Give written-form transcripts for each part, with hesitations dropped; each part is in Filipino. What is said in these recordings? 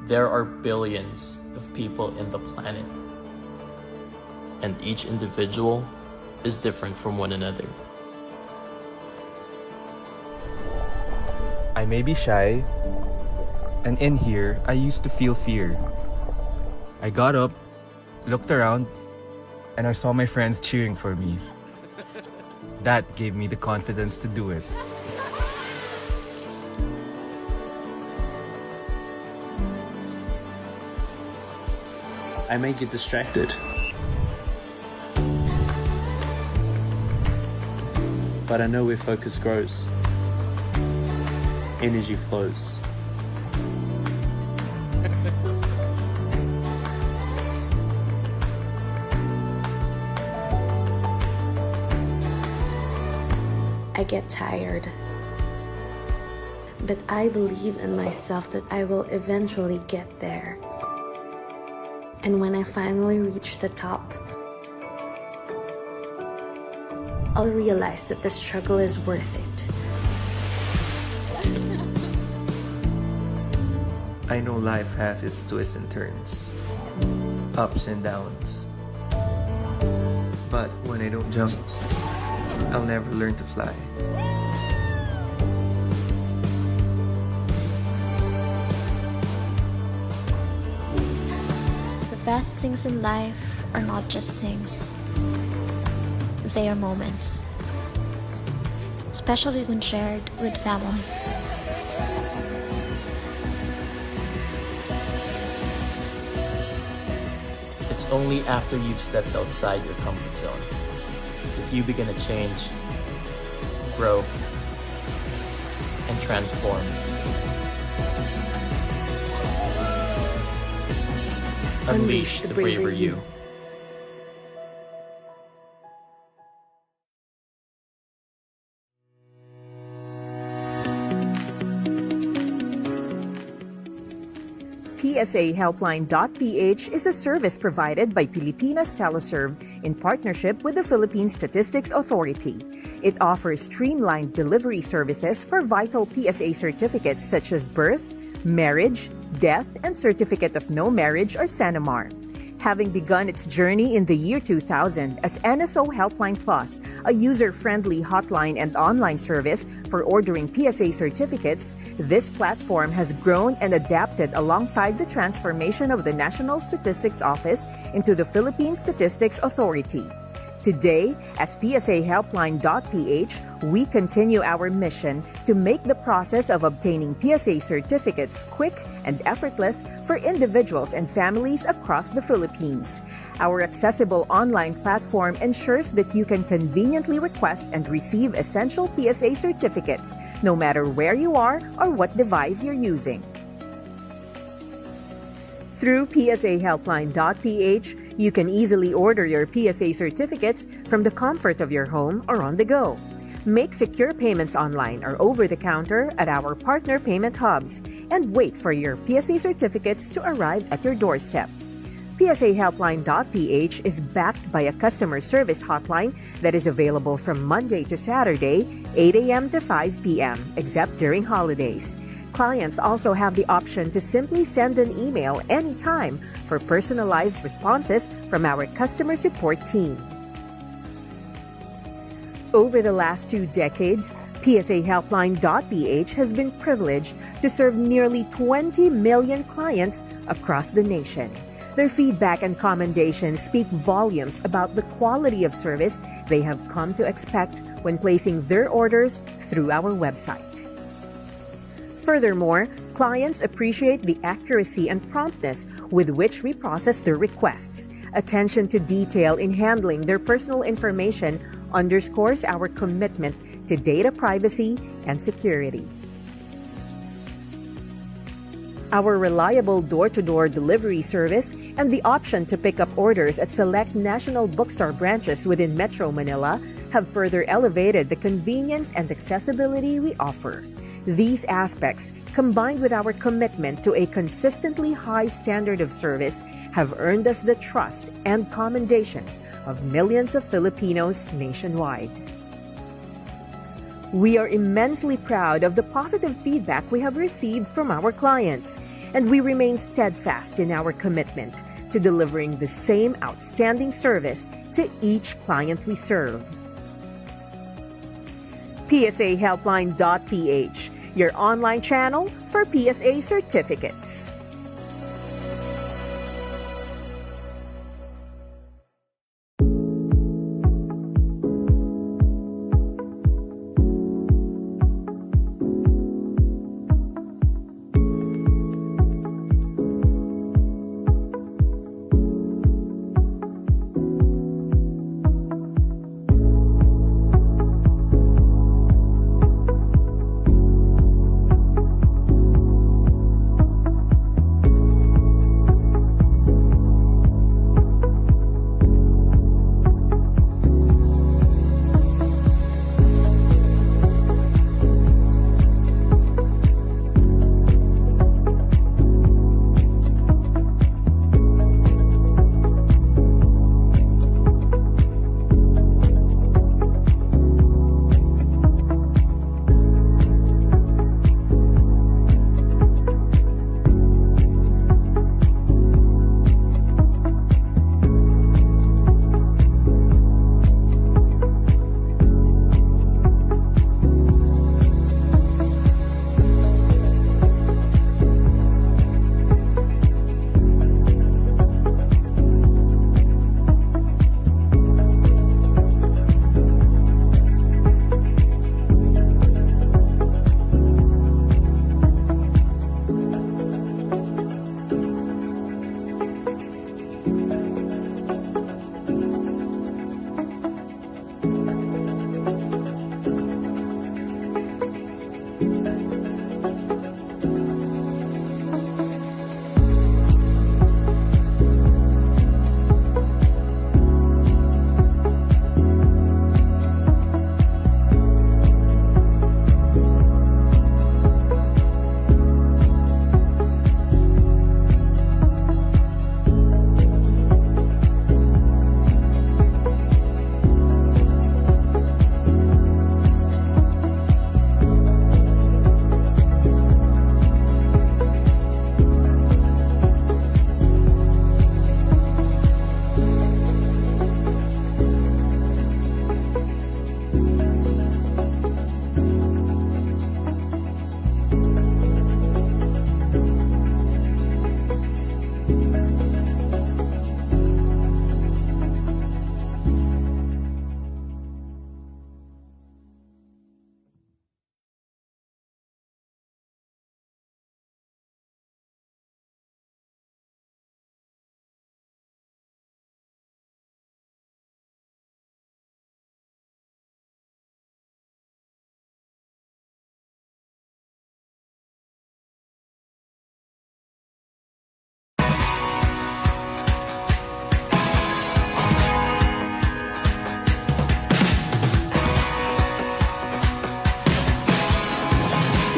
There are billions of people in the planet, and each individual is different from one another. I may be shy, and in here, I used to feel fear. I got up, looked around, and I saw my friends cheering for me. That gave me the confidence to do it. I may get distracted, but I know where focus grows, energy flows. I get tired, but I believe in myself that I will eventually get there. And when I finally reach the top, I'll realize that the struggle is worth it. I know life has its twists and turns, ups and downs. But when I don't jump, I'll never learn to fly. The best things in life are not just things. They are moments, especially when shared with family. It's only after you've stepped outside your comfort zone that you begin to change, grow, and transform. Unleash the braver you. PSAHelpline.ph is a service provided by Pilipinas Teleserve in partnership with the Philippine Statistics Authority. It offers streamlined delivery services for vital PSA certificates such as birth, marriage, death, and Certificate of No Marriage or SANAMAR. Having begun its journey in the year 2000 as NSO Helpline Plus, a user-friendly hotline and online service for ordering PSA certificates, this platform has grown and adapted alongside the transformation of the National Statistics Office into the Philippine Statistics Authority. Today, as PSAHelpline.ph, we continue our mission to make the process of obtaining PSA certificates quick and effortless for individuals and families across the Philippines. Our accessible online platform ensures that you can conveniently request and receive essential PSA certificates, no matter where you are or what device you're using. Through PSAHelpline.ph, you can easily order your PSA certificates from the comfort of your home or on the go. Make secure payments online or over the counter at our partner payment hubs and wait for your PSA certificates to arrive at your doorstep. PSAHelpline.ph is backed by a customer service hotline that is available from Monday to Saturday, 8 a.m. to 5 p.m., except during holidays. Clients also have the option to simply send an email anytime for personalized responses from our customer support team. Over the last 2 decades, PSAHelpline.ph has been privileged to serve nearly 20 million clients across the nation. Their feedback and commendations speak volumes about the quality of service they have come to expect when placing their orders through our website. Furthermore, clients appreciate the accuracy and promptness with which we process their requests. Attention to detail in handling their personal information underscores our commitment to data privacy and security. Our reliable door-to-door delivery service and the option to pick up orders at select national bookstore branches within Metro Manila have further elevated the convenience and accessibility we offer. These aspects, combined with our commitment to a consistently high standard of service, have earned us the trust and commendations of millions of Filipinos nationwide. We are immensely proud of the positive feedback we have received from our clients. and we remain steadfast in our commitment to delivering the same outstanding service to each client we serve. PSAHelpline.ph, your online channel for PSA certificates.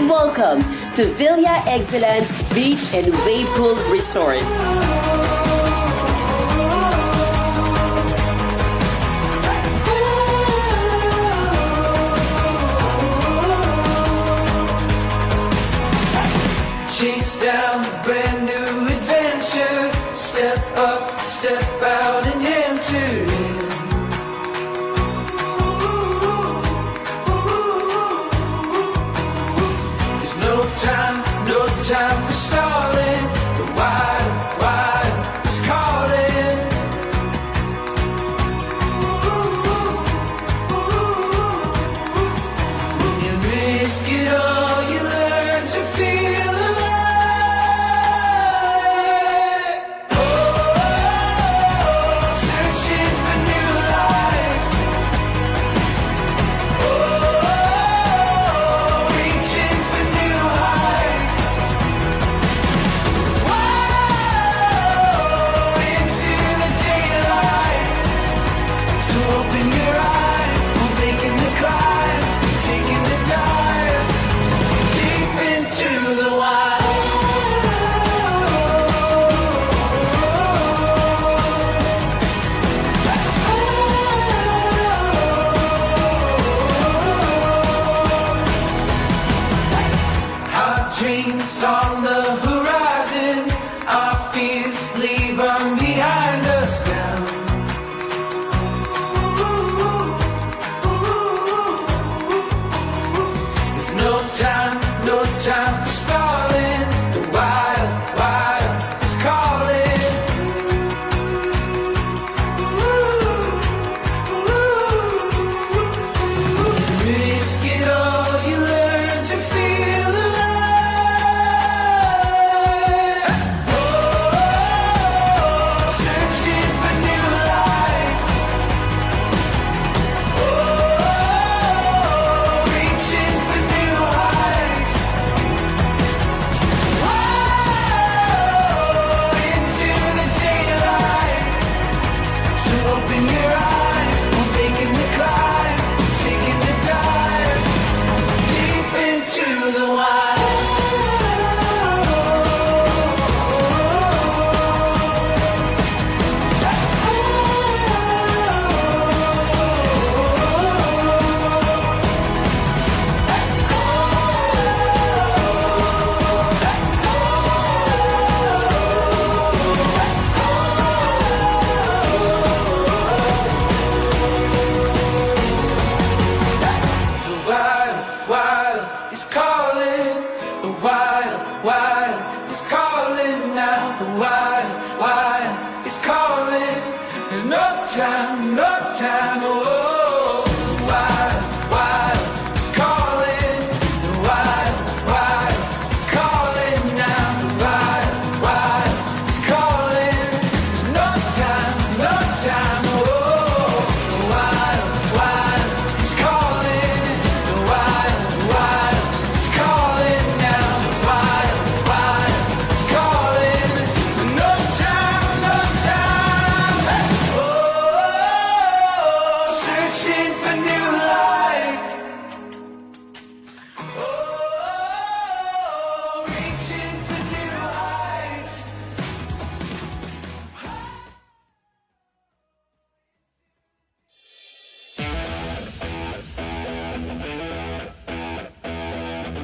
Welcome to Villa Excellence Beach and Wave Pool Resort. Chase down a brand new adventure. Step up, step out and enter in. There's no time for stalling. The wild is calling. When you risk it all, you learn to feel alive. Searching for new life. Reaching for new heights. calling. There's no time, no time. Oh, wild, wild is calling. Wild, wild is calling now. Wild, wild is calling. There's no time, no time. Oh, wild, wild is calling. Wild, wild is calling now. Wild, wild is calling. No time, no time. Oh, searching for new life. Oh, reaching for new heights.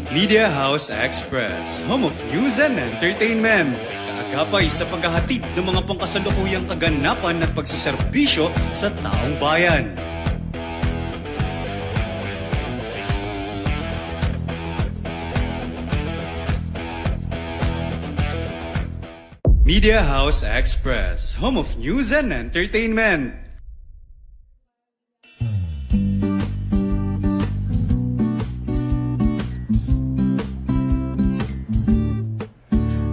Media House Express, home of news and entertainment. Kaagapay sa paghahatid ng mga pangkasalukuyang kaganapan at pagsiserbisyo sa taong bayan. Media House Express, home of news and entertainment.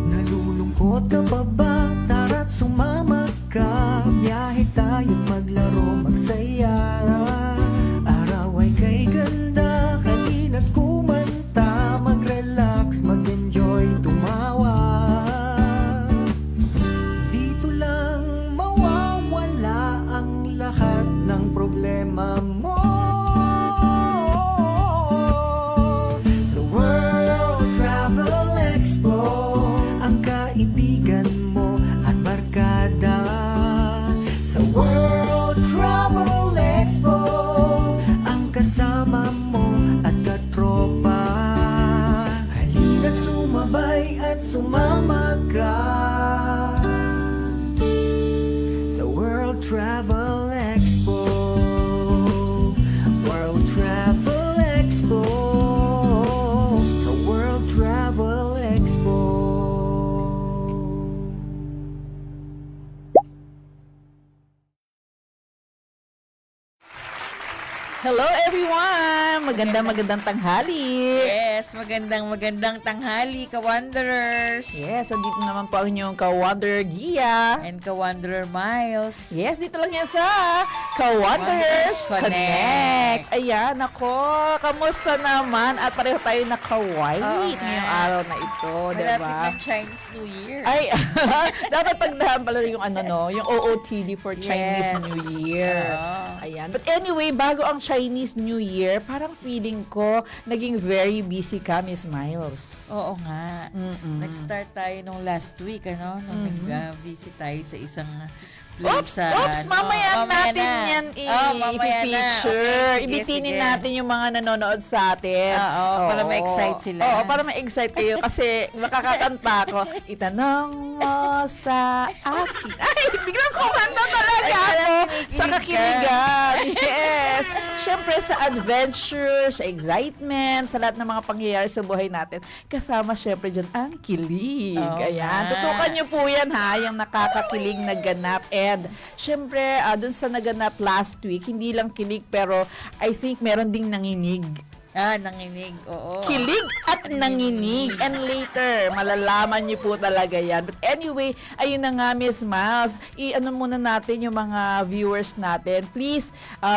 Nalulungkot ka pa ba? Tara't sumama ka. Biyahe tayo maglaro, magsaya. Araw ay kay ganda, halina't kumanta. Mag-relax, mag-enjoy, tumawa. Dito lang mawawala ang lahat ng problema mo. Sa World Travel Expo, ang kaibigan mo at barkada. Sa World Travel Expo, ang kasama mo at katropa. Halina't sumabay at sumama ka sa World Travel Expo. World Travel Expo. Sa World Travel Expo. Hello everyone! Magandang tanghali! Yes, magandang tanghali, ka-Wanderers! Yes, andito naman po ang inyong ka-Wanderer Gia. And ka-Wanderer Miles. Yes, dito lang yan sa Ka-Wanderers Connect. Ayan, ako, kamusta naman? At pareho tayo naka-white ngayong araw na ito, diba? Malapit ng Chinese New Year. Ay, dapat pagdahan pala yung yung OOTD for Chinese New Year. Ayan. But anyway, bago ang Chinese New Year, parang feeling ko naging very busy ka, Miss Miles. Oo nga. Nag-start tayo nung last week, nung nag-visit tayo sa isang place. Mamaya natin yan i-feature. Okay, Ibitinin natin yung mga nanonood sa atin. Oo, para ma-excite sila. Oo, para ma-excite kayo kasi makakakanta ko. Itanong mo sa akin. Ay, biglang kumanta talaga ako sa kakiligan. Yes. Siyempre sa adventure, sa excitement, sa lahat ng mga pangyayari sa buhay natin. Kasama siyempre dyan ang kilig. Ayan. Tutukan niyo po yan ha, yung nakakakilig na ganap. And syempre, dun sa naganap last week, hindi lang kilig pero I think meron ding nanginig. Nanginig, oo. Kilig at nanginig. And later, malalaman niyo po talaga yan. But anyway, ayun na nga, Miss Miles. I-ano muna natin yung mga viewers natin. Please,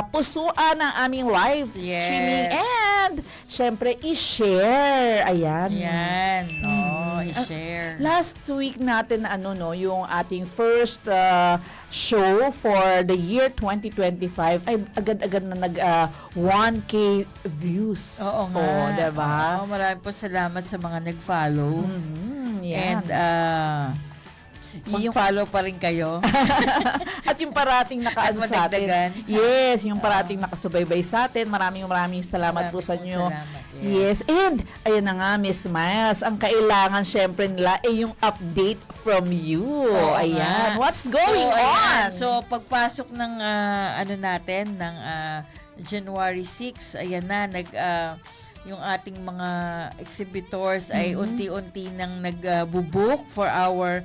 pusuan ang aming live streaming. And, syempre, i-share. Ayan. Yan. I-share. Last week natin, yung ating first show for the year 2025 ay agad-agad na nag 1K views. Oo nga. Diba? Maraming po salamat sa mga nag-follow. Yan. And mag-follow pa rin kayo. At yung parating nakaano sa atin. Yes, yung parating nakasubaybay sa atin. Maraming salamat po sa inyo. Yes. And, ayun na nga, Miss Miles, ang kailangan syempre nila ay yung update from you. Ayan. What's going on? So, pagpasok ng, natin, ng January 6, ayan na, yung ating mga exhibitors ay unti-unti nang nag-book for our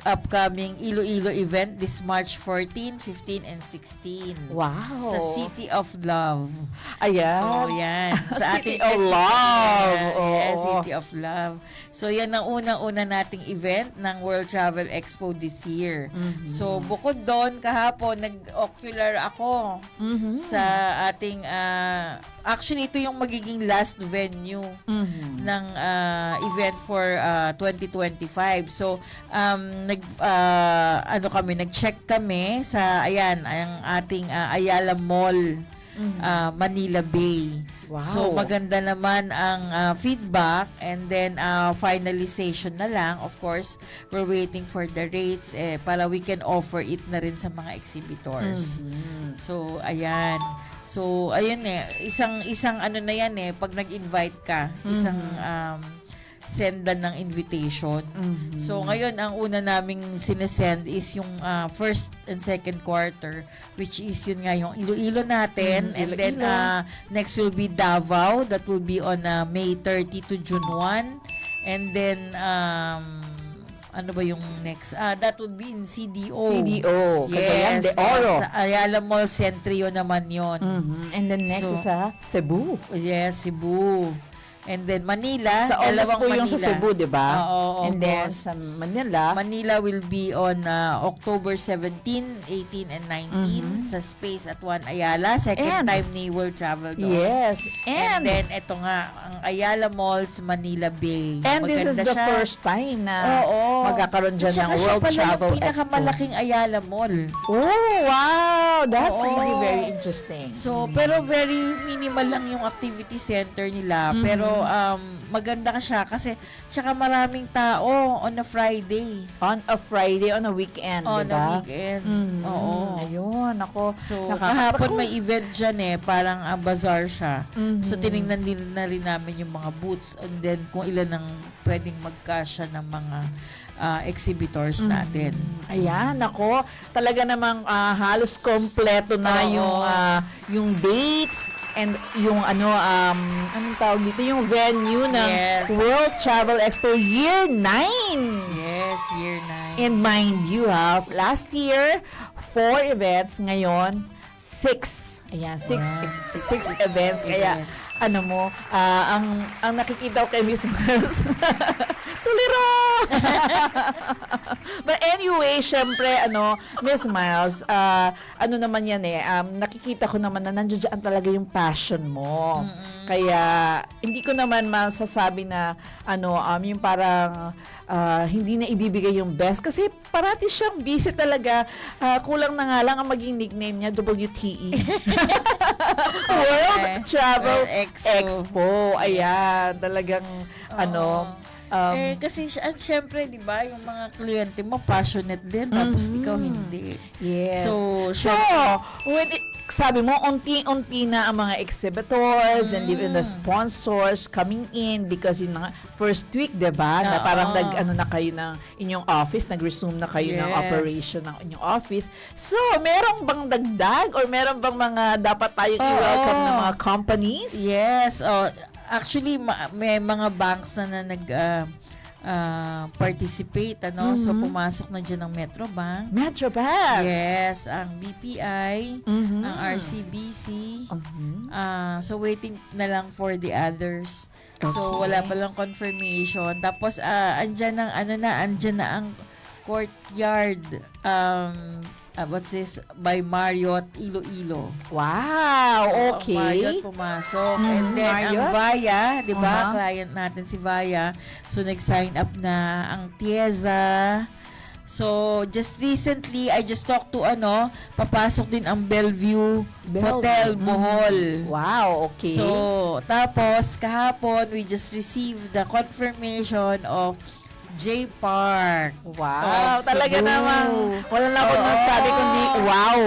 upcoming Iloilo event this March 14, 15, and 16. Wow. Sa City of Love. Ayan. So, yan. Sa City ating of festival. Love. Yes, Oo. City of Love. So, yan ang unang-una nating event ng World Travel Expo this year. So, bukod doon, kahapon, nag-ocular ako sa ating, actually, ito yung magiging last venue ng event for 2025. So, nag-check kami sa, ayan, ang ating Ayala Mall, Manila Bay. Wow. So, maganda naman ang feedback, and then finalization na lang. Of course, we're waiting for the rates para we can offer it na rin sa mga exhibitors. So, ayan. So, ayun isang ano na yan pag nag-invite ka, isang sendan ng invitation. So, ngayon, ang una naming sinesend is yung first and second quarter, which is yun nga yung Iloilo natin. And then, next will be Davao. That will be on May 30 to June 1. And then, ano ba yung next? That would be in CDO. CDO. Cagayan Yes. de Oro. Sa Ayala Mall Centrio naman yon. And then next is Cebu. Yes, Cebu. And then Manila, Sa August dalawang po yung sa Manila. Cebu, di ba? Oo, And then August. sa Manila, Manila will be on October 17, 18, and 19 sa Space at One Ayala. Second And- time ni World Travel doon. yes. And And, then, eto nga, ang Ayala Malls, Manila Bay. and this is Maganda the siya. first time na Oo. magkakaroon dyan At ng saka siya World pala Travel yung Expo. pinakamalaking Ayala Mall. Oh, wow! That's Oo. really very interesting. So, pero very minimal lang yung activity center nila. Pero maganda ka siya kasi tsaka maraming tao on a Friday. On a Friday, on a weekend, On di a ba? weekend. Oo. Oo. Ayun, ako. So, Nakaka- kahapon Ako. may event dyan parang bazaar siya. So, tinignan din na rin namin yung mga booths and then kung ilan ang pwedeng magkasya ng mga exhibitors natin. Ayan, ako. Talaga namang halos kompleto na Oo. yung dates and yung anong tawag dito, yung venue ng Yes. World Travel Expo Year 9. Yes, year 9. And mind you, last year, 4 events. Ngayon, 6. Ayan, 6 events. Kaya, ano mo, ang nakikita ko kay Miss Miles, tuliro! But anyway, syempre, Miss Miles, ano naman yan nakikita ko naman na nandiyan talaga yung passion mo. Kaya, hindi ko naman masasabi na, yung parang, hindi na ibibigay yung best. Kasi, parati siyang busy talaga. Kulang na nga lang ang maging nickname niya, WTE. World Travel Expo. Ayan, talagang, kasi syempre, di ba, yung mga kliyente mo, passionate din, tapos ikaw hindi. Yes. So, Sabi mo, unti-unti na ang mga exhibitors and even the sponsors coming in because yun nga, first week, diba? Na parang na kayo ng inyong office, nag-resume na kayo ng operation ng inyong office. So, meron bang dagdag or meron bang mga dapat tayong i-welcome ng mga companies? Yes. Actually, may mga banks na participate, So, pumasok na dyan ang Metrobank. Metrobank? Yes, ang BPI, ang RCBC. So, waiting na lang for the others. So, wala pa lang confirmation. Tapos, andyan na ang Courtyard, what's this? By Marriott Iloilo. Wow, okay. Ang Marriott pumasok. And then, Marriott? ang Vaya, di ba? Client natin si Vaya. So, nag-sign up na ang Tieza. So, just recently, I just talked to papasok din ang Bellevue Hotel Bohol. Wow, okay. So, tapos, kahapon, we just received the confirmation of J Park. Wow, of talaga Cebu. naman. Wala na ako nasabi kundi wow.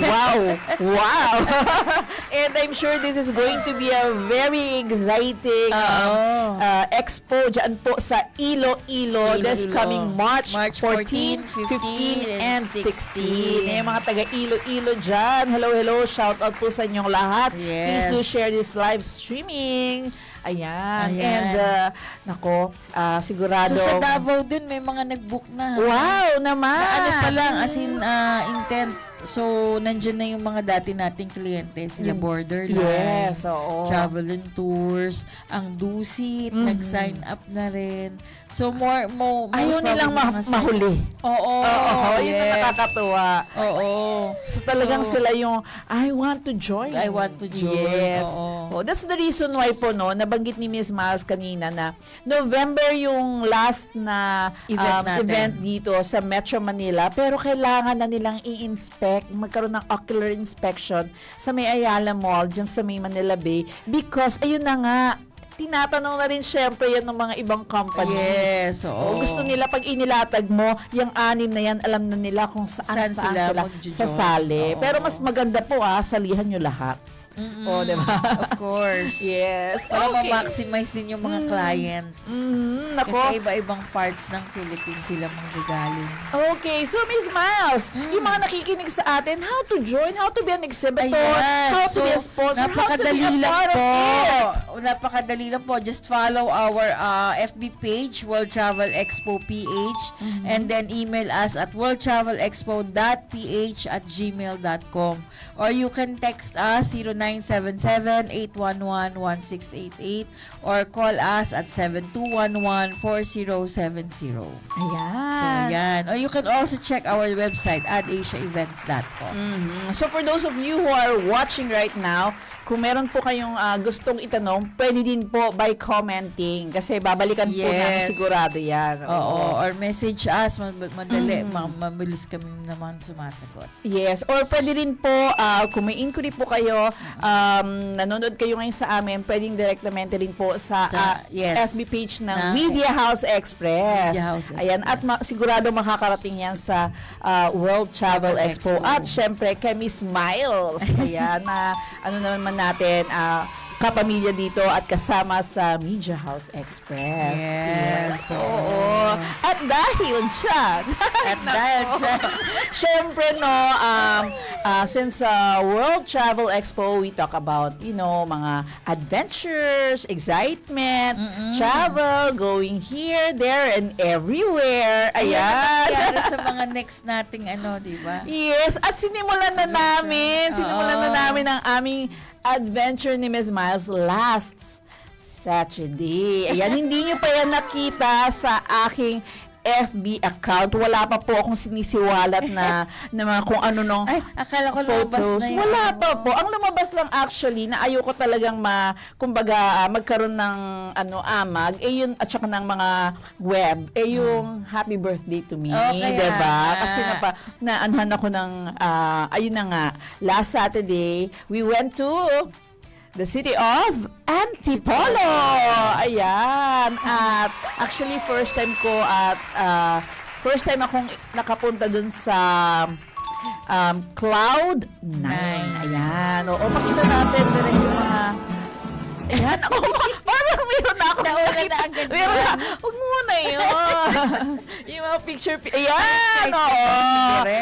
Wow. Wow. And I'm sure this is going to be a very exciting expo dyan po sa Iloilo this coming March 14, 15, and 16. Yung mga taga Iloilo dyan. Hello. Shout out po sa inyong lahat. Please do share this live streaming. Ayan. And, sigurado. So, sa Davao din, may mga nag-book na. Wow, naman. Na ano pa lang, as in, intent. So, nandyan na yung mga dati nating kliyente. Sila Borderline. Yes, oo. Travel and Tours. Ang Dusit, nag-sign up na rin. So, ayaw nilang mahuli. Oo. Yun ang nakakatuwa. Oo. So, talagang sila yung, I want to join. Yes. Oo. That's the reason why po, no, nabanggit ni Miss Miles kanina na November yung last na event dito sa Metro Manila, pero kailangan na nilang i-inspect, magkaroon ng ocular inspection sa may Ayala Mall, dyan sa may Manila Bay, because, ayun na nga, tinatanong na rin syempre yan ng mga ibang companies. Yes, oo. Gusto nila pag inilatag mo, yung 6 na yan, alam na nila kung saan sila sasali. Pero mas maganda po salihan nyo lahat. Diba? Of course. Yes. Para ma-maximize din yung mga clients. Kasi iba-ibang parts ng Philippines sila manggagaling. Okay. So, Miss Miles, yung mga nakikinig sa atin, how to join, how to be an exhibitor, how to be a sponsor, how to be a part of it. Napakadali lang po. Just follow our FB page, World Travel Expo PH, and then email us at worldtravelexpo.ph@gmail.com, or you can text us 0977-811-1688 or call us at 7211-4070. Ayan. So, yan. Or you can also check our website at asiaevents.com. So, for those of you who are watching right now, kung meron po kayong gustong itanong, pwede din po by commenting kasi babalikan po namin sigurado yan. Oo. Or message us, madali, mabilis kami naman sumasagot. Yes. Or pwede rin po, kung may inquiry po kayo, nanonood kayo ngayon sa amin, pwedeng directamente rin po sa FB page ng Media House Express. Ayan. At sigurado makakarating yan sa World Travel Expo. At syempre, kay Miss Miles. Ayan. Ano naman natin, kapamilya dito at kasama sa Media House Express. Yes. Oo. At dahil dyan, syempre, no, since World Travel Expo, we talk about, mga adventures, excitement, travel, going here, there, and everywhere. Ayan. Ayan. Sa mga next nating di ba? Yes. At sinimulan na namin ang aming adventure ni Ms. Miles last Saturday. Ayan, hindi nyo pa yan nakita sa aking FB account. Wala pa po akong sinisiwalat na mga kung ano nung akala ko lumabas na yun. Wala pa po. Ang lumabas lang actually na ayoko talagang magkaroon ng amag, yun, at saka ng mga web, yung happy birthday to me. Okay, diba? Kasi naanuhan ako ng, ayun na nga, last Saturday, we went to the city of Antipolo. Ayan. At actually, first time akong nakapunta dun sa Cloud9. Ayan. O, pakita natin direct yung mga... Ayan. Parang meron na ako. Nauna na agad. Huwag muna yun. Yung mga picture. Ayan.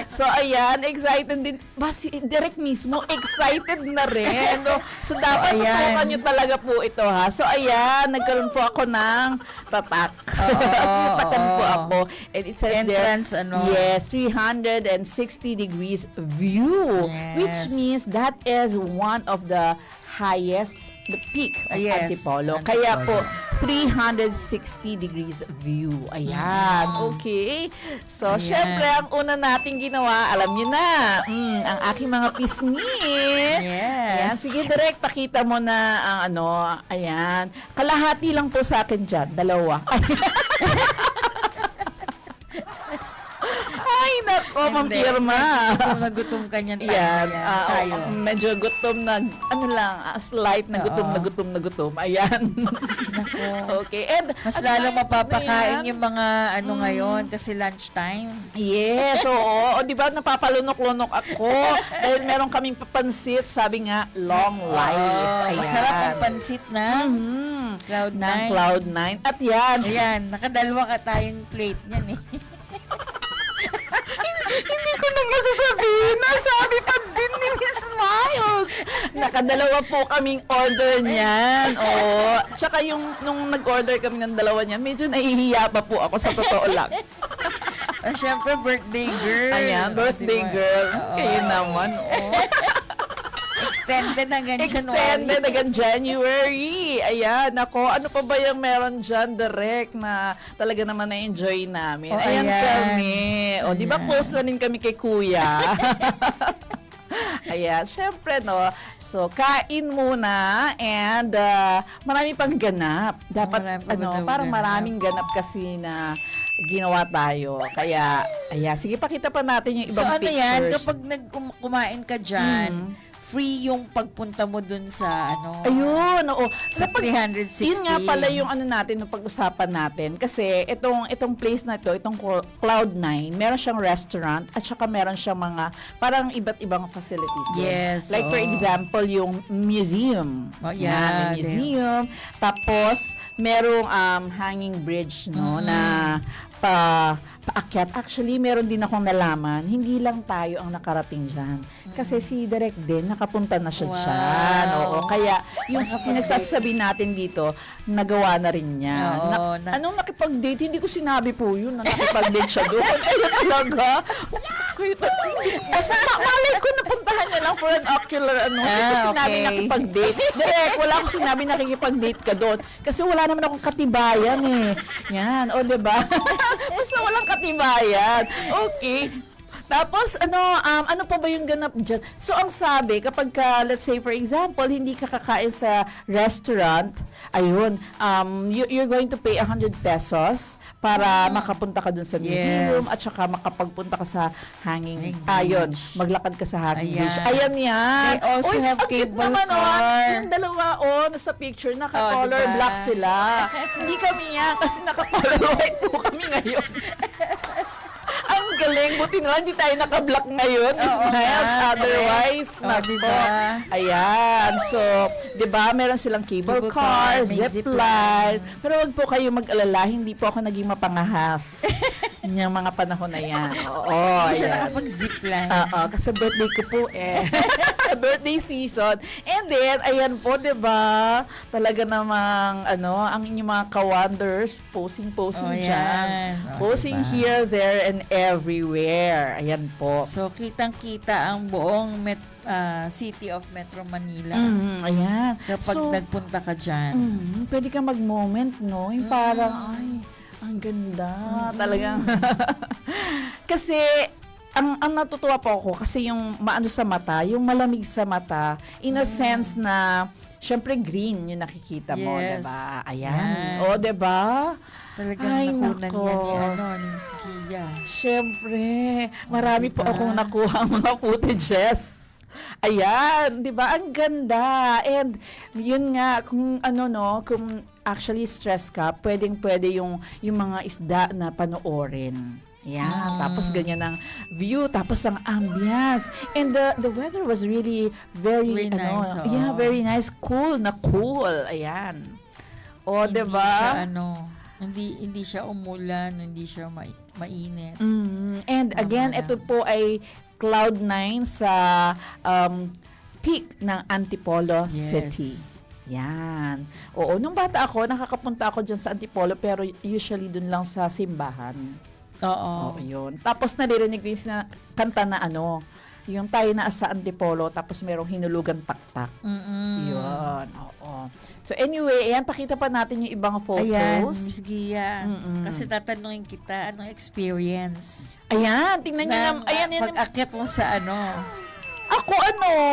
So, ayan. Excited din. Si Derek mismo, excited na rin. So, dapat subukan nyo talaga po ito, ha. So, ayan. Nagkaroon po ako ng tatak. Takan po ako. And it says entrance, yes, 360 degrees view. Yes. Which means that is one of the the peak of Antipolo. Kaya po, 360 degrees view. Ayan. Okay. So, syempre, ang una nating ginawa, alam nyo na, ang aking mga pisngi. Yes. Ayan. Sige, direct, pakita mo na ang ayan. Kalahati lang po sa akin dyan. 2. Ay, naku. Ako, Hindi. mampirma. Gutom na gutom ka niyan tayo. Yan. Tayo. Medyo gutom na, slight na gutom. Ayan. Okay. And, Mas at lalo night mapapakain na yan. yung mga ngayon kasi lunchtime. Yes, oo. O, di ba napapalunok-lunok ako dahil meron kaming papansit, sabi nga, long life. Ayan. Masarap ang pansit na. Cloud9. Ng Cloud9. At yan. Ayan, nakadalwa ka tayong plate niyan eh. Hindi ko na masasabihin. Nasabi pa din ni Miss Miles. Nakadalawa po kaming order niyan. Oo. Tsaka nung nag-order kami ng dalawa niyan, medyo nahihiya pa po ako sa totoo lang. Siyempre, birthday girl. Ayan, birthday Diba? girl. Oo. Kayo naman. Oh. Extended hanggang Extended January. hanggang January. Ayan, ako, ano pa ba yung meron dyan, direct, na talaga naman na-enjoy namin. Oh, ayan ayan. kami. O, di ba close na rin kami kay Kuya? Ayan, syempre, no. So, kain muna and marami pang ganap. Dapat, Marami pa ba parang ganap? maraming ganap kasi na ginawa tayo. Kaya, ayan, sige, pakita pa natin yung ibang So ano pictures. yan, kapag kumain ka dyan, free yung pagpunta mo dun sa Ayun, oo. Sa 360. Yun nga pala yung natin, yung pag-usapan natin. Kasi itong place na ito, itong Cloud9, meron siyang restaurant at saka meron siyang mga parang iba't ibang facilities. Din. Yes, Like for example, yung museum. Oh, Yan, yeah, may museum. Tapos, merong hanging bridge, no, na paakyat. Actually, meron din akong nalaman, hindi lang tayo ang nakarating dyan. Kasi si Direk din, nakapunta na siya dyan. Oo, kaya yung pinagsasabi natin dito, nagawa na rin niya. Oo, Anong nakipag-date? Hindi ko sinabi po yun na nakipag-date siya doon. Ayun talaga. Malay ko napuntahan niya lang for an ocular hindi ko sinabi okay. nakipag-date. Direk, wala akong sinabi nakikipag-date ka doon. Kasi wala naman akong katibayan eh. Yan, o diba? Basta walang katibayan. Okay. Tapos, ano pa ba yung ganap dyan? So, ang sabi, kapag let's say, for example, hindi ka kakain sa restaurant, ayun, you're going to pay 100 pesos para makapunta ka dun sa museum at saka makapagpunta ka sa hanging, ayun, maglakad ka sa hanging beach. Ayan yan. They also have cable car. Yung dalawa, nasa picture, naka-color diba? black sila. Hindi kami yan, kasi naka-color white po kami ngayon. Ang galing. Buti na lang, hindi tayo naka-block ngayon. Miss Miles, otherwise. Diba? Ayan. So, diba, meron silang cable car, zipline. Pero wag po kayo mag-alala, hindi po ako naging mapangahas. Yung mga panahon na yan. Oo, Hindi siya ayan. nakapag-zipline. Oo, kasi birthday ko po eh. Birthday season. And then, ayan po, diba? Talaga namang, ang inyong mga ka-wonders, posing dyan. Posing diba? here, there, and everywhere. Ayan po. So, kitang-kita ang buong city of Metro Manila. Ayan. Kapag nagpunta ka dyan. Pwede ka mag-moment, no? Yung parang, ay, ang ganda. Talagang. Kasi, ang natutuwa po ako kasi yung maano sa mata, yung malamig sa mata, in a sense na, syempre green yung nakikita mo, Yes. diba? Ayan. Yan. O, diba? Talagang Ay, nakunan nako. yan ni Miss Gia. Syempre, marami po akong nakuha mga footages. Ayan, 'di ba? Ang ganda. And yun nga kung kung actually stress ka, pwedeng-pwede yung mga isda na panoorin. Ayan, tapos ganyan ang view, tapos ang ambience. And the weather was really very nice. very nice, cool. Ayan. O, 'di ba? Hindi siya umulan, hindi siya mainit. And again, ito po ay Cloud9 sa peak ng Antipolo City. Yan. Oo, nung bata ako, nakakapunta ako dyan sa Antipolo, pero usually dun lang sa simbahan. Oo. Yun. Tapos naririnig ko yung kanta na yung tayo na sa Antipolo, tapos merong hinulugan taktak. Yun. Oo. So anyway, ayan, pakita pa natin yung ibang photos. Ayan, Miss Gia. Kasi tatanungin kita, anong experience? Ayan, tingnan nyo naman. Ayan, pag-akyat mo sa Ako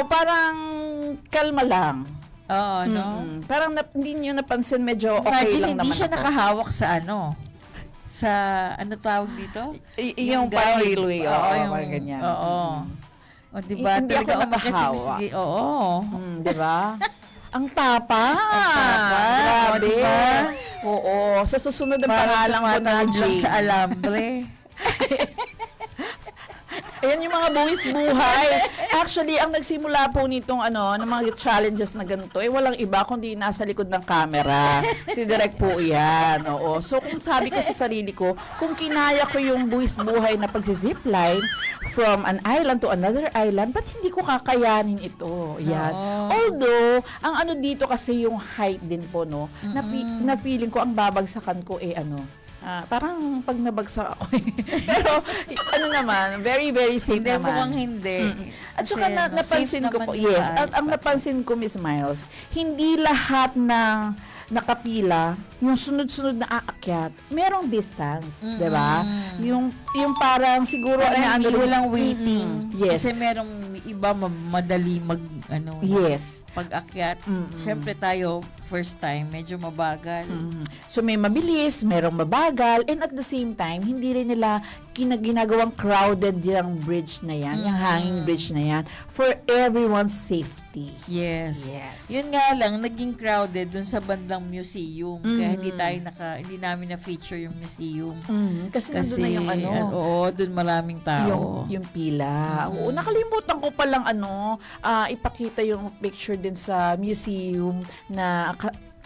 parang kalma lang. Oo, no? Parang hindi nyo napansin, medyo okay lang naman hindi siya ako. nakahawak sa ano tawag dito? Yung parang guide. railway. Oo, Oo, parang ganyan. Oo. O, diba? Hindi ako Talaga umakyat si Miss nakahawa. G. Oo. Diba? Ang tapa. O, Grabe. diba? Oo. Sa susunod ang Parang pangalan ko na tumatawid lang Jane. sa alambre. Ayan yung mga buwis buhay. Actually, ang nagsimula po nitong ng mga challenges na ganito, walang iba kundi nasa likod ng camera. Si Direk po yan. Oo. So, kung sabi ko sa sarili ko, kung kinaya ko yung buwis buhay na pagsi-zipline from an island to another island, ba't hindi ko kakayanin ito? Yan. Although, ang dito kasi yung height din po, no? Na feeling ko, ang babagsakan ko parang pag nabagsak ako Pero, naman, very, very safe Hindi, naman. mukhang hindi. At saka napansin ko po, yes, at ang napansin ko, Miss Miles, hindi lahat ng nakapila, yung sunod-sunod na aakyat, merong distance, di ba? Yung parang siguro, Parang hindi walang waiting. Yes. Kasi merong iba madali yes. pag-akyat. Siyempre tayo, first time, medyo mabagal. So may mabilis, merong mabagal, and at the same time, hindi rin nila ginagawang crowded yung bridge na yan, yung hanging bridge na yan, for everyone's safety. Yes. Yun nga lang, naging crowded dun sa bandang museum. Kaya hindi namin na-feature yung museum. Kasi nandun na yung oo, dun maraming tao. Yung pila. Oo, nakalimutan ko palang ipakita yung picture din sa museum na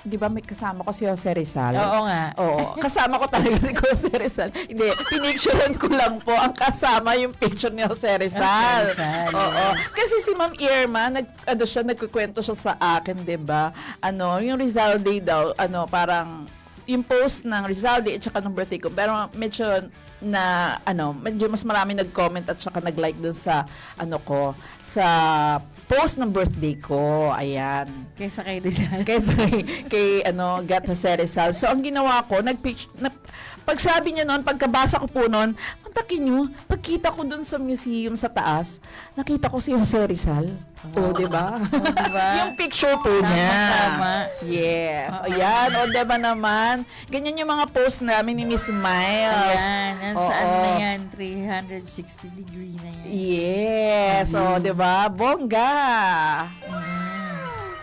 di ba may kasama ko si Jose Rizal? Oo nga. Oo. Kasama ko talaga si Jose Rizal. Hindi, pinicturean ko lang po ang kasama yung picture ni Jose Rizal. Oo. Kasi si Ma'am Irma, nagkukwento siya sa akin, di ba? Yung Rizal Day daw, parang yung post ng Rizal Day at saka ng birthday ko. Pero medyo medyo mas marami nag-comment at saka nag-like dun sa sa post ng birthday ko. Ayan. Kaysa kay Rizal. Kaysa kay Gat Jose Rizal. So, ang ginawa ko, pag sabi niya noon, pagkabasa ko po noon, mantakin nyo, pagkita ko dun sa museum sa taas, nakita ko si Jose Rizal. Diba? Diba? Yung picture po niya. Tama. Yes. Ayan. Diba naman? Ganyan yung mga post namin ni Miss Miles. Ayan. Saan na yan? 360 degree na yan. Yes. Diba? Bongga.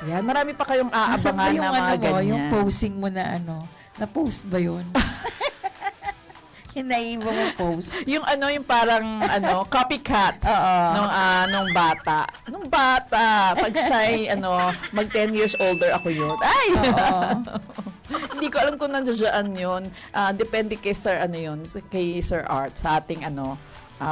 Yan. Marami pa kayong aabangan na mga ganyan. Yung posing mo na na-post ba yun? Yung naiiba mo post. Yung yung parang copycat nung bata. Nung bata, pag siya'y mag 10 years older ako yun. Ay! Hindi ko alam kung nandiyan yun. Depende kay Sir kay Sir Art sa ating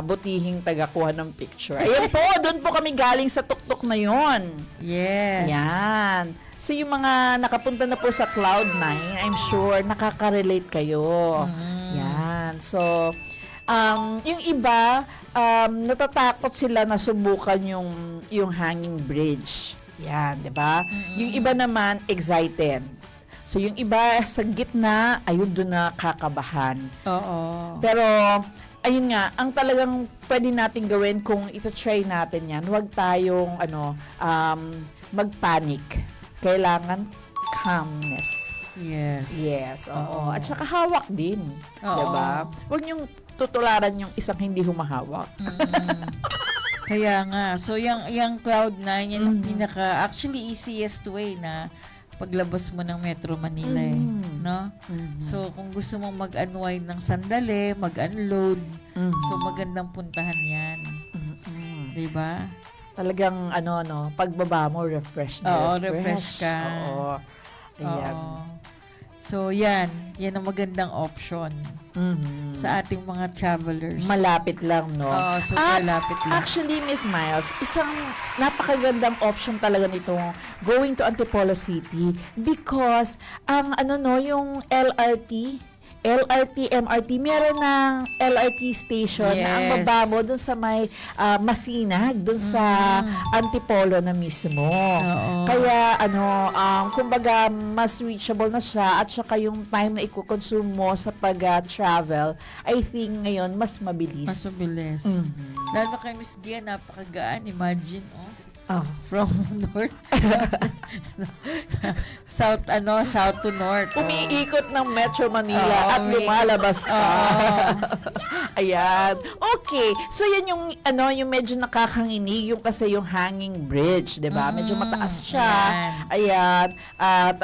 butihing tagakuha ng picture. Ayan po, doon po kami galing sa tuktok na yon. Yes. Yan. So yung mga nakapunta na po sa Cloud9, I'm sure nakaka-relate kayo. Yan. So, yung iba, natatakot sila na subukan yung hanging bridge. Yan, di ba? Yung iba naman, excited. So, yung iba sa gitna, ayun doon na kakabahan. Oo. Pero, ayun nga, ang talagang pwede natin gawin kung ito-try natin yan, huwag tayong, mag-panic. Kailangan calmness. Yes. Oo. At saka hawak din. Diba? Huwag niyong tutularan yung isang hindi humahawak. Kaya nga. So, yung Cloud9, yan ang actually easiest way na paglabas mo ng Metro Manila no? So, kung gusto mong mag-unwind ng sandali, mag-unload, so magandang puntahan yan. Diba? Talagang, pagbaba mo, refresh ka. Oo. Ayan. So, yan ang magandang option sa ating mga travelers. Malapit lang, no? Super lapit lang. Actually, Miss Miles, isang napakagandang option talaga nito going to Antipolo City because yung LRT, MRT, meron ng LRT station na ang baba mo dun sa may Masinag, dun sa Antipolo na mismo. Kaya, kumbaga, mas reachable na siya at saka yung time na i-consume mo sa pag-travel, I think ngayon, mas mabilis. Mas mabilis. Lalo kay Miss Gia, napakagaan. Imagine, From north. south to north. Umiikot ng Metro Manila Oo, at lumalabas ka. Ayan. Okay. So yan yung yung medyo nakakanginig, yung kasi yung hanging bridge, 'di ba? Medyo mataas siya. Ayan. At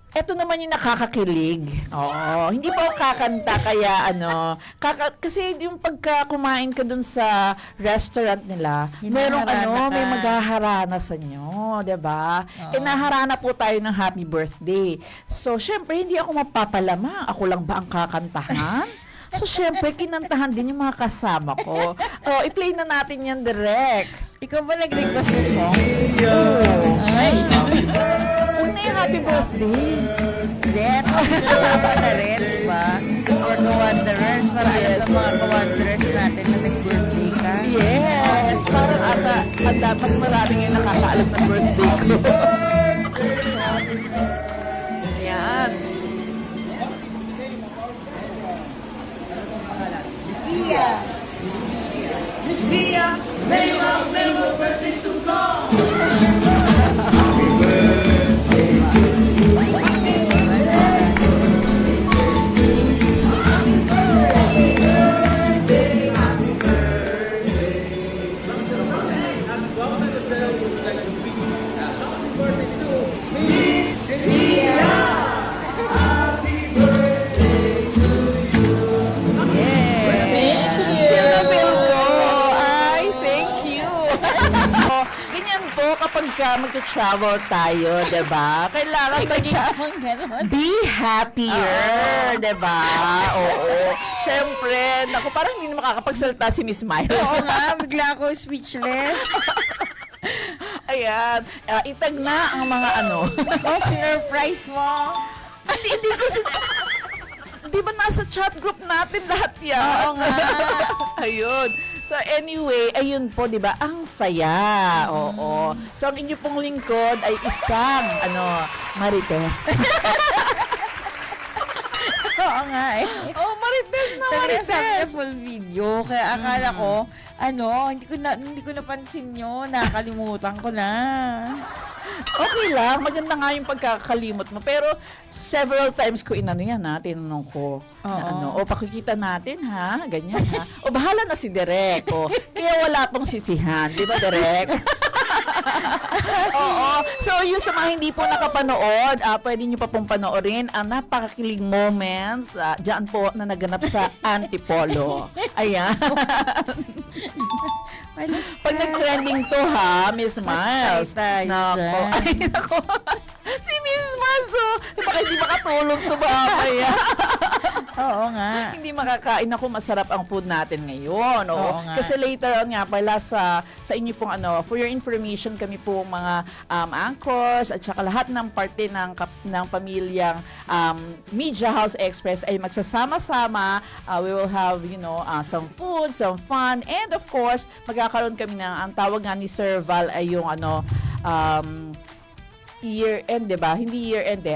eto naman yung nakakakilig. Oo. Hindi pa ako kakanta kaya kasi yung pagka kumain ka dun sa restaurant nila, merong may maghaharana sa inyo, 'di ba? Naharana po tayo ng happy birthday. So, syempre hindi ako mapapalamang. Ako lang ba ang kakantahan? So, syempre, kinantahan din yung mga kasama ko. I-play na natin yan direct. Ikaw ba nag-request ng song? Ay. Una yung happy birthday. Hindi, kasama na rin, di ba? For the Wanderers, para alam ng mga ka-Wanderers natin na nag-birthday ka. Yes. Parang mas marami ngayon nakakaalam ng birthday ko. Ayan. Lucia, may mga birthdays to come. Kapag mag-travel tayo, diba? Kailangan be happier, diba? Oo. Siyempre, naku, parang hindi na makakapagsalita si Miss Miles. Oo nga, bigla ako speechless. Ayan. Itag na ang mga sinurprise mo. Hindi ko di ba nasa chat group natin lahat yan? Oo nga. Ayun. So anyway, ayun po, 'di ba? Ang saya. Oo. So ang inyo pong lingkod ay isang Marites. Oo nga eh. Marites na Talaga Marites. sabi niya full video. Kaya akala ko, hindi ko napansin yun. Nakakalimutan ko na. Okay lang, maganda nga yung pagkakalimot mo. Pero several times ko tinanong ko na pakikita natin ha, ganyan ha. O bahala na si Derek. Kaya wala pong sisihan, di ba Derek? Oo. So yung sa mga hindi po nakapanood, pwede nyo pa pong panoorin ang napakakilig moments dyan po na naganap sa Antipolo. Ayan. Pag nag-trending to ha, Miss Miles. Nako. Ay, nako. Si Miss Miles, baka hindi makatulog to mamaya. Oo nga. Hindi makakain ako, masarap ang food natin ngayon. Oo nga. Kasi later on nga pala sa inyo pong for your information, kami po mga anchors at saka lahat ng parte ng pamilyang Media House Express ay magsasama-sama. We will have, some food, some fun, and of course, magkakaroon kami ng, ang tawag nga ni Sir Val ay yung year-end, diba? Hindi year-end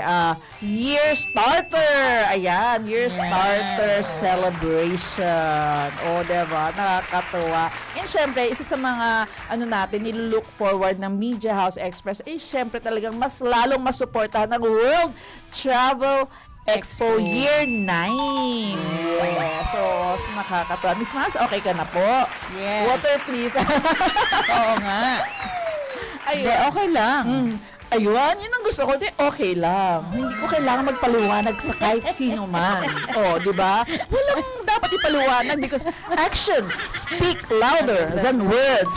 year starter! Ayan, year starter celebration. Diba? Nakakatuwa. And syempre, isa sa mga, natin, nilook forward ng Media House Express ay syempre talagang lalong masuportahan ng World Travel Expo Year 9. Yes. So, nakakatuwa. Miss Mas, okay ka na po? Yes. Water, please. Oo nga. Ayun. Okay lang. Ayun, yun ang gusto ko. Okay lang. Hindi ko kailangan magpaliwanag sa kahit sino man. Di ba? Walang dapat ipaliwanag because action speak louder than words.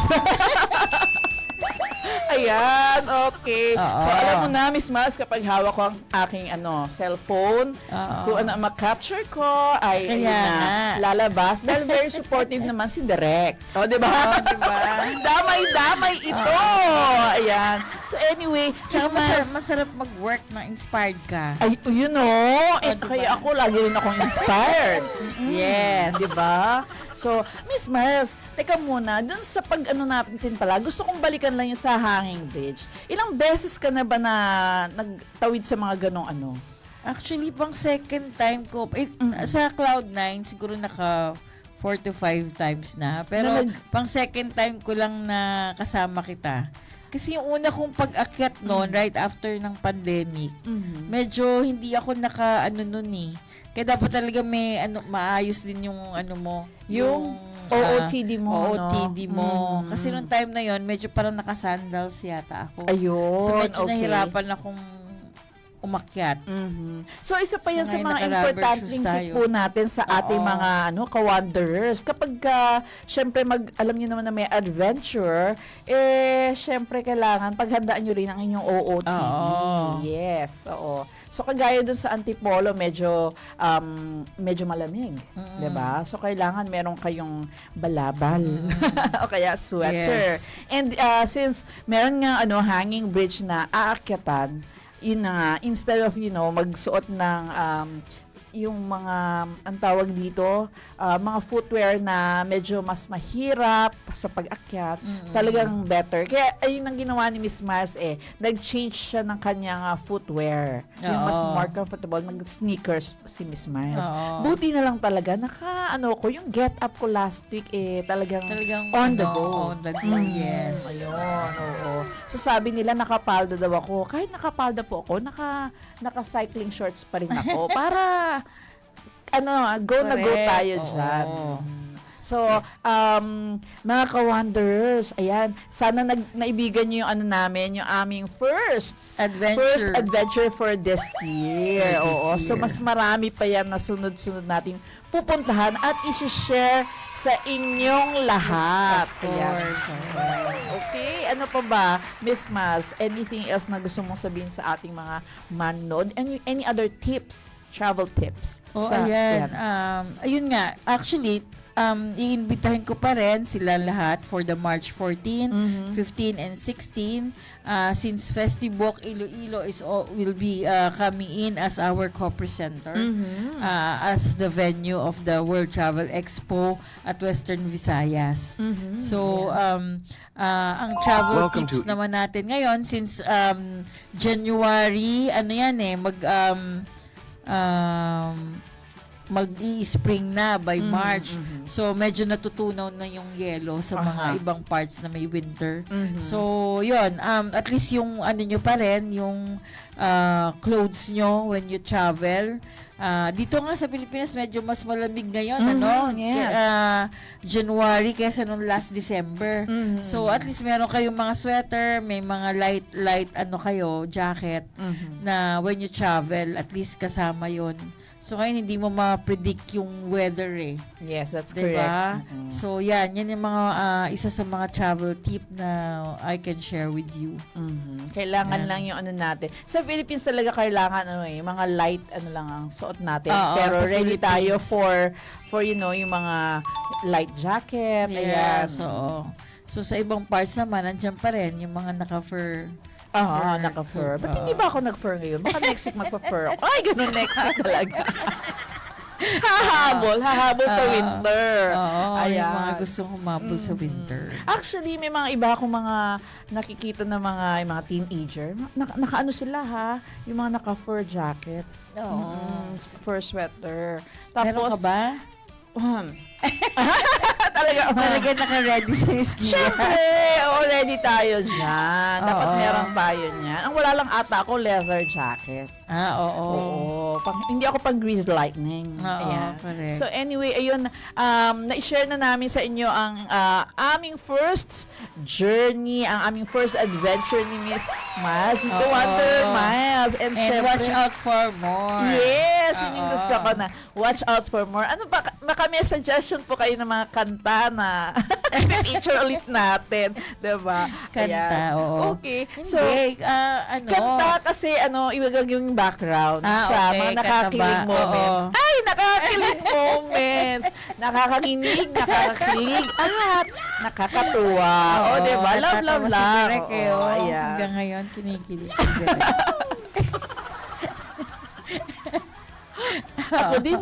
Ayan, okay. So, alam mo na, Miss Mas, kapag hawak ko ang aking cellphone, kung ma-capture ko, ay lalabas. Dahil very supportive naman si Derek. Diba? Damay-damay ito. Ayan. So, anyway, masarap mag-work na inspired ka. Ay, kaya ako, lagi rin akong inspired. Yes. Diba? So, Miss Miles, teka muna, dun sa natin pala, gusto kong balikan lang yung sa hanging bridge. Ilang beses ka na ba na nagtawid sa mga ganong Actually, pang second time ko. Sa Cloud9, siguro 4 to 5 times na. Pero pang second time ko lang na kasama kita. Kasi yung una kong pag-akyat noon, right after ng pandemic, medyo hindi ako nun eh. Kaya dapat talaga may maayos din yung mo. Yung OOTD mo, OOTD mo. Kasi nung time na yon medyo parang naka-sandals yata ako. Ayun, so medyo okay. nahirapan akong umakyat. So isa pa yan So, sa ngayon, mga naka-rubber importanteng shoes tip tayo. po natin sa ating mga ka-wanderers. Kapag syempre alam niyo naman na may adventure, syempre kailangan paghandaan niyo rin ang inyong OOTD. Yes, oo. So kagaya dun sa Antipolo, medyo malamig, 'di ba? So kailangan meron kayong balabal o kaya sweater. Yes. And since meron nga hanging bridge na aakyatan, yun na nga, instead of, magsuot ng yung mga, ang tawag dito, mga footwear na medyo mas mahirap sa pag-akyat, talagang better. Kaya, ayun ang ginawa ni Miss Mars nag-change siya ng kanyang footwear. Yung mas more comfortable, nag-sneakers si Miss Mars. Buti na lang talaga, yung get up ko last week, talagang on the go. On the go, yes. Ayun, oo. So, sabi nila, nakapalda daw ako. Kahit nakapalda po ako, naka-cycling shorts pa rin ako. Para, go na go tayo dyan. So, mga ka-wanderers, ayan, sana naibigan nyo yung namin, yung aming first adventure for this year. Oo. So, mas marami pa yan na sunod-sunod natin pupuntahan at isi-share sa inyong lahat. Of course. Okay, ano pa ba, Miss Mas? Anything else na gusto mong sabihin sa ating mga manood? Any other tips? Travel tips? Ayan. Ayun nga. Actually, iimbitahin ko pa rin sila lahat for the March 14, 15, and 16. Since Festibok Iloilo will be coming in as our co-presenter, as the venue of the World Travel Expo at Western Visayas. So, ang travel tips naman natin ngayon, since January, mag-i-spring na by March. So, medyo natutunaw na yung yelo sa mga ibang parts na may winter. So, yun. At least yung nyo pa rin, yung clothes nyo when you travel. Dito nga sa Pilipinas, medyo mas malamig ngayon, Yes. January kaysa nung last December. So, at least meron kayong mga sweater, may mga light, jacket, na when you travel, at least kasama yon. So, ngayon, hindi mo ma-predict yung weather Yes, that's diba? correct. So, yan yung mga, isa sa mga travel tip na I can share with you. Kailangan lang yung natin. Sa Philippines talaga kailangan, yung mga light, lang ang suot natin. Pero ready tayo for yung mga light jacket. Yes, oo. So, sa ibang parts naman, nandiyan pa rin yung mga naka-fur. Naka-fur. Ba't hindi ba ako nag-fur ngayon? Baka next week magpa-fur ako. Ay, ganun next week talaga. Hahabol sa winter. Ayan. Yung mga gustong humabol sa winter. Actually, may mga iba akong mga nakikita na mga teenager. Naka-ano sila yung mga naka-fur jacket. Fur sweater. Tapos, meron ka ba? Talaga naka-ready sa ski. Siyempre, ready tayo dyan. Dapat meron tayo niyan. Ang wala lang ata ako, leather jacket. Oo. Hindi ako pang grease lightning. Ayan. Correct. So anyway, ayun, na-share na namin sa inyo ang aming first journey, ang aming first adventure ni Miss Mas. The Wonder Miles. And syempre, watch out for more. Yes, yun yung gusto ko na. Watch out for more. Ano ba, baka may suggestion po kayo ng mga kanta na i-feature ulit natin. Diba? Kanta, oo. Okay. So, hindi, kanta kasi, iwagag yung background sa okay, mga nakakilig moments. Ay, nakakilig moments! Nakakakinig, nakakakilig, at nakakatuwa. Diba? Love. Ayan. Hanggang ngayon, kinikilig si Derek. Ako din .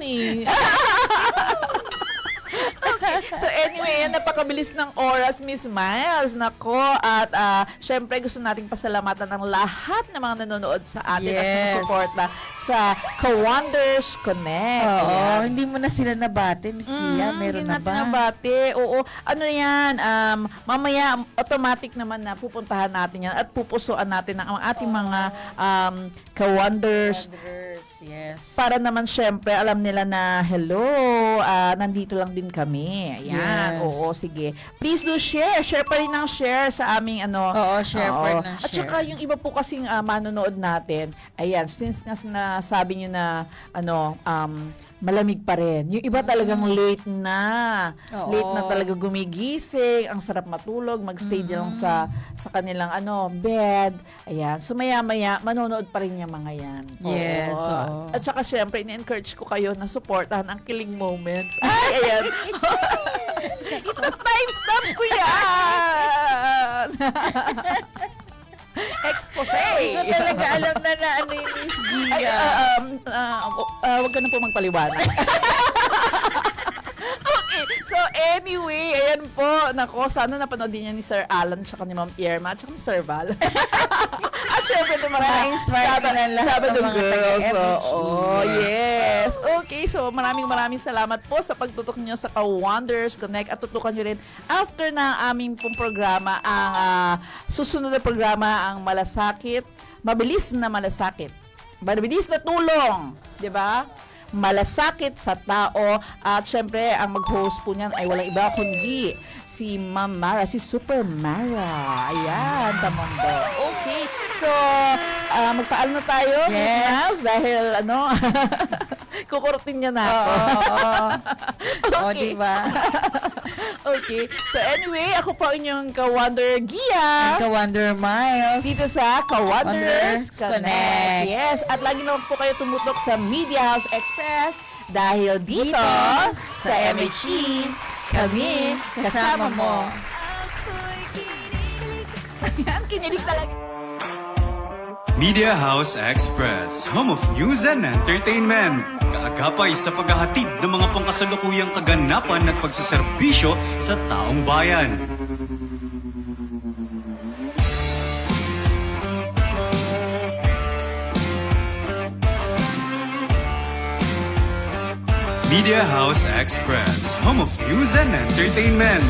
Okay. So anyway, Ayan, napakabilis ng oras, Miss Miles. Nako, at syempre gusto nating pasalamatan ng lahat ng mga nanonood sa atin at sumusuporta sa Ka-Wonders Connect. Oo, Ayan. hindi mo na sila nabate, Miss Kia. Meron na Hindi natin ba? nabati. Oo. Ano yan, mamaya automatic naman na pupuntahan natin yan at pupusuan natin ang ating mga Ka-Wonders. Yes. Para naman syempre, alam nila na hello, nandito lang din kami. Ayan. Yes. Oo, sige. Please do share. Share pa rin ng share sa aming Oo, share pa rin ng At share. saka yung iba po kasing manonood natin, ayan, since nga nasabi nyo na malamig pa rin. Yung iba talagang late na. Oo. Late na talaga gumigising. Ang sarap matulog. Magstay lang sa kanilang bed. Ayan. So maya-maya, manonood pa rin yung mga yan. Yes, oo. At saka syempre, in-encourage ko kayo na supportahan ang Kiling Moments. Ay, ayan. Ita-timestamp ko yan! Expose! Hindi ko talaga alam na ano yung Miss Ay, Gia. wag ka na po magpaliwanag. Okay, so anyway, ayan po. Nako, sana napanood din yan ni Sir Alan, tsaka ni Ma'am Irma, tsaka ni Sir Val. At syempre ito Na-inspire ka na lahat Sabado ng mga Girls. taga-MH. Oo, yes. Okay, so maraming salamat po sa pagtutok nyo sa Ka-Wonders Connect at tutukan nyo rin after na aming pong programa ang susunod na programa ang Malasakit, Mabilis na Malasakit. Mabilis na tulong, 'di ba? Malasakit sa tao. At syempre, ang mag-host po niyan ay walang iba kundi si Ma'am Mara, si Super Mara. Ayan, tamondo. Okay, so magpaalam na tayo. Yes. Miss, dahil kukurutin niya na ako. Oo, diba? Okay, so anyway, ako po inyong Ka-Wonder Gia. Ka-Wonder Miles. Dito sa Wonders Ka-Wonders Connect. Connect. Yes, at lagi naman po kayo tumutok sa Media House Express dahil dito sa MHE, kami kasama mo. Ayan, kinilig talaga. Media House Express, home of news and entertainment. Kaagapay sa paghahatid ng mga pangkasalukuyang kaganapan at pagsaserbisyo sa taong bayan. Media House Express, home of news and entertainment.